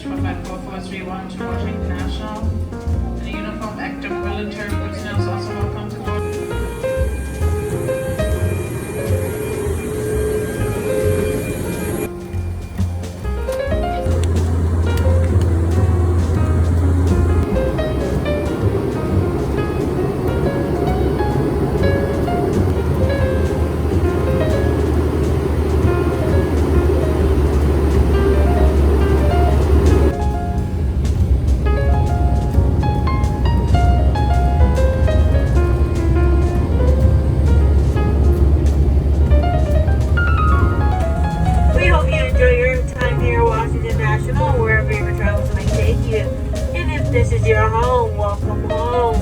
from 4431 to Washington National. And the uniformed active military personnel is also welcome to board. This is your home. Welcome home.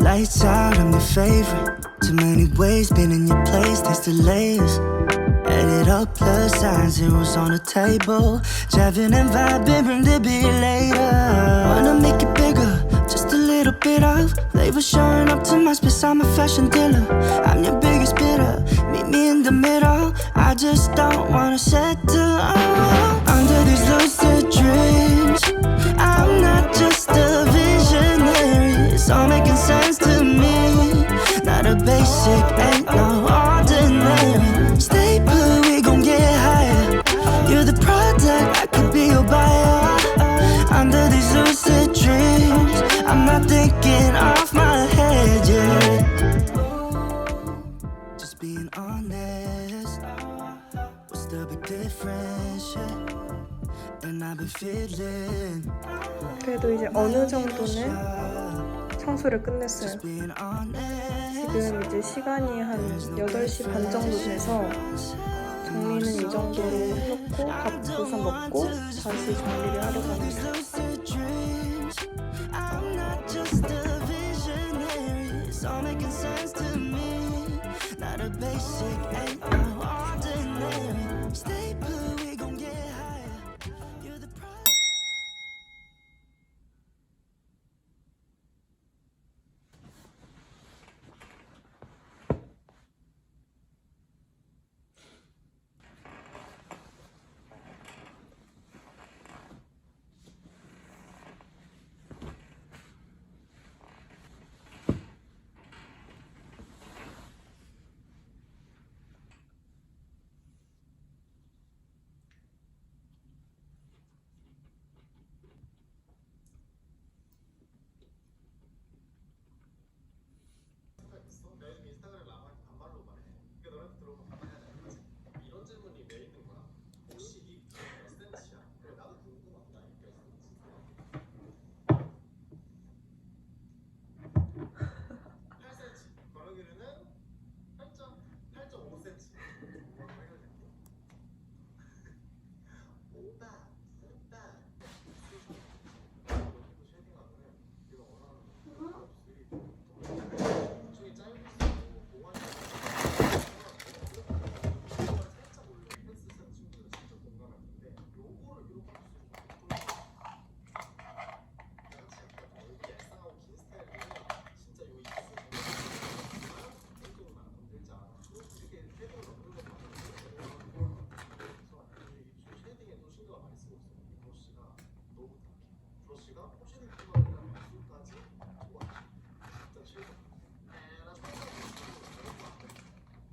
Lights out, I'm your favorite. Too many ways, been in your place, there's delays. Add it up, plus signs, zeros on the table. Jiving and vibing, bring the beat later. Wanna make it bigger, just a little bit of flavor showing up to my space, I'm a fashion dealer. I'm your biggest bidder, meet me in the middle. I just don't wanna settle under these lucid dreams. I'm not just a visionary, it's all making sense to me. Not a basic, ain't no ordinary. Stay put, we gon' get higher. You're the product, I could be your buyer. Under these lucid dreams, I'm not thinking being honest. What's the big difference? Yeah. And I've been feeling. 그래도 이제 어느 정도는 청소를 끝냈어요. Just being honest. 지금 이제 시간이 한 8시 반 정도 돼서 정리는 이 정도로 해놓고 밥 우선 먹고 다시 정리를 하려고 합니다. Lucid dreams. I'm not just a visionary. It's all making sense to me. Not a basic, ain't no ordinary. Stay put, we gon' get higher. You're the prize. 나 요즘 인스타그램 라마한테 반말로만 해. 그러니까 너한테 들어보면 반말해야 되는 거지. 이런 질문이 왜 있는 거야? 혹시 몇 센치야? 그래 나도 궁금하다. 이게 몇 센치? 8cm. 걸어기르는 8.5cm. 오다. 쉐딩하면 내가 원하는 값이 중에 짧을 수 있고 보완이 살짝 올려 펜스 쓴 친구들은 진짜 공감할 텐데 요거를 이렇게 할 수 있는 나같이 약간 얼굴이 얄쌍하고 긴 스타일은 진짜 요 입술 엉덩이만 건들지 않아 이렇게 쉐딩을 넣는 건 맞는데 그래서 입술 쉐딩에도 신경을 많이 쓰고 있어요. 이 브러쉬가 너무 딱해. 브러쉬가 쉐딩 기반이랑 입술까지 좋아. 진짜 최고. 나 처음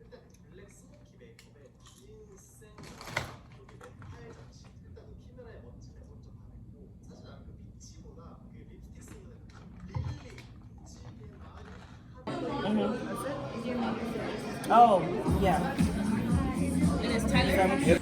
일단 블랙 스모키 메이크업에 긴생 여기 멘탈 자치 일단 그 키메라의 먼지를 먼저 바르고 사실 나는 그 비치보다 그 립스틱 쓰는 릴리 비치게 많이 Oh, yeah. And it's tiny.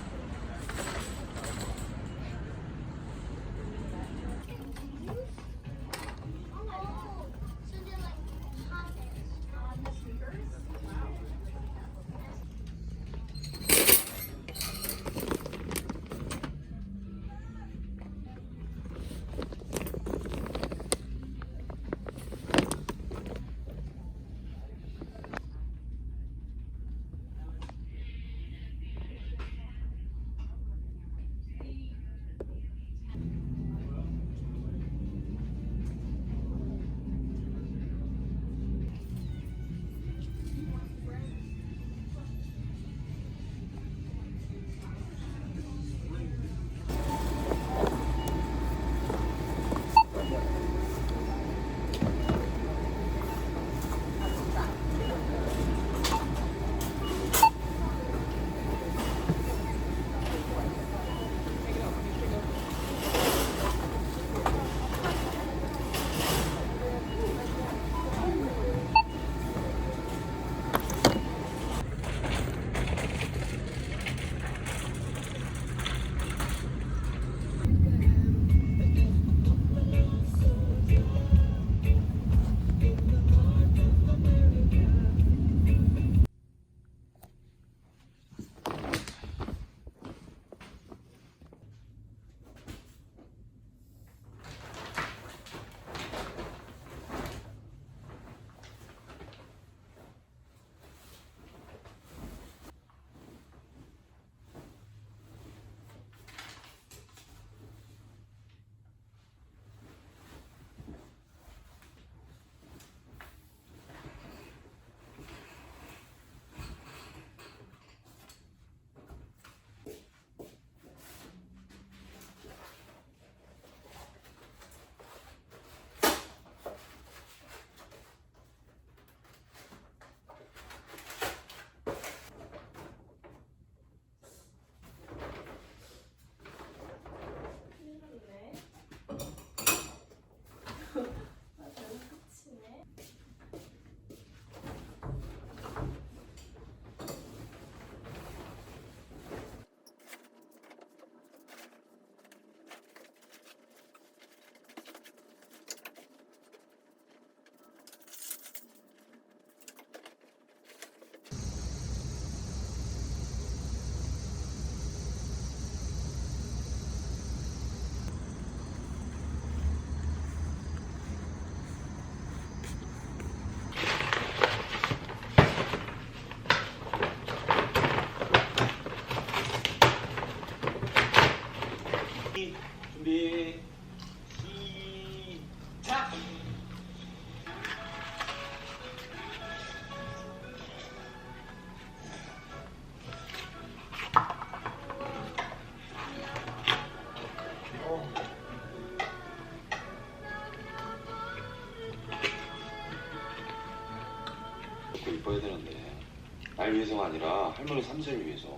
날 위해서가 아니라 할머니 삼세를 위해서.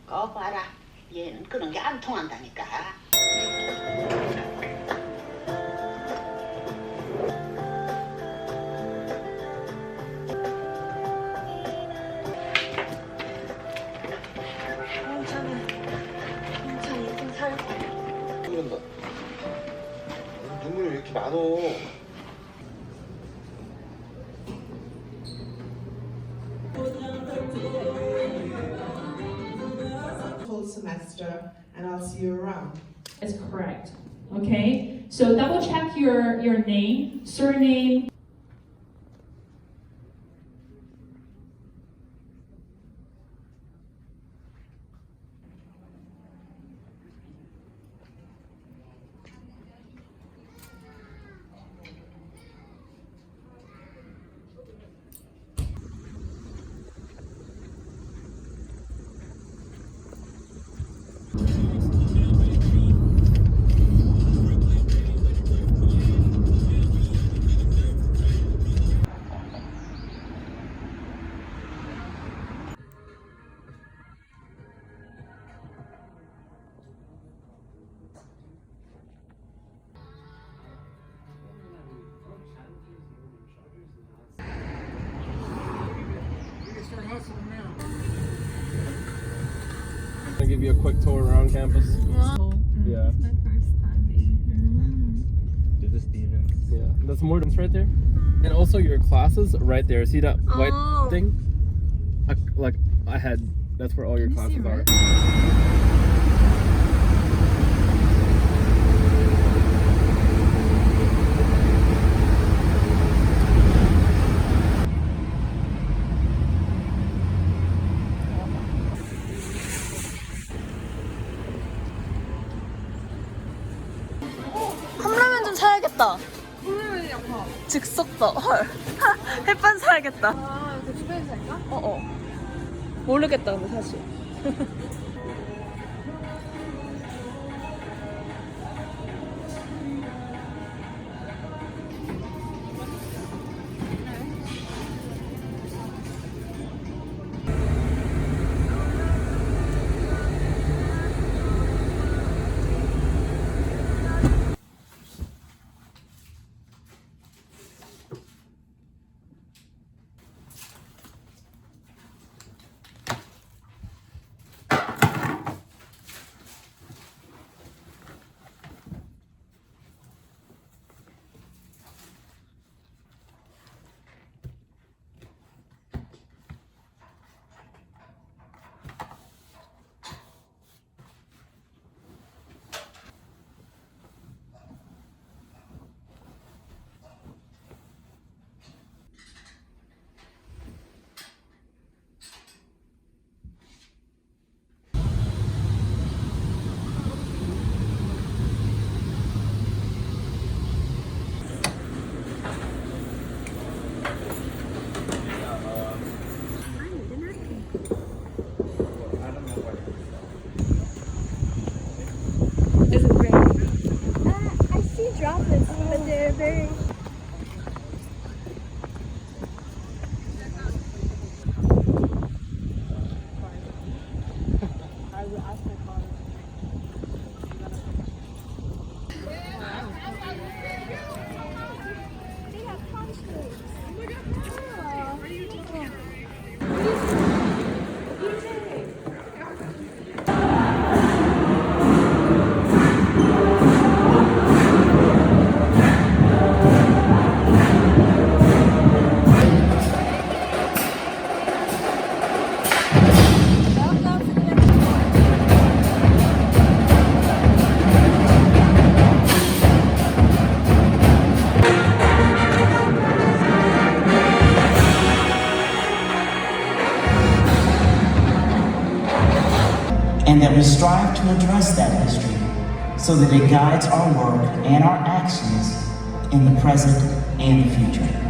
거 봐라. 얘는 그런 게 안 통한다니까. 그런다. 눈물이 왜 이렇게 많어? Whole semester, and I'll see you around. Is correct. Okay, so double check your name, surname. I'll give you a quick tour around campus. Yeah. My first time being here. This is Stevens. Yeah, that's Morton's right there. And also your classes right there. See that white thing? Like ahead. That's where all your classes are. 컵라면 좀 사야겠다. 컵라면이 아파. 즉석도. 헐. 햇반 사야겠다. 아, 그 주변에서 살까? 어어. 모르겠다, 근데 사실. Is it raining? I see droplets, but they're very. I will ask my father. They have concerts. Oh my god. And that we strive to address that history so that it guides our work and our actions in the present and the future.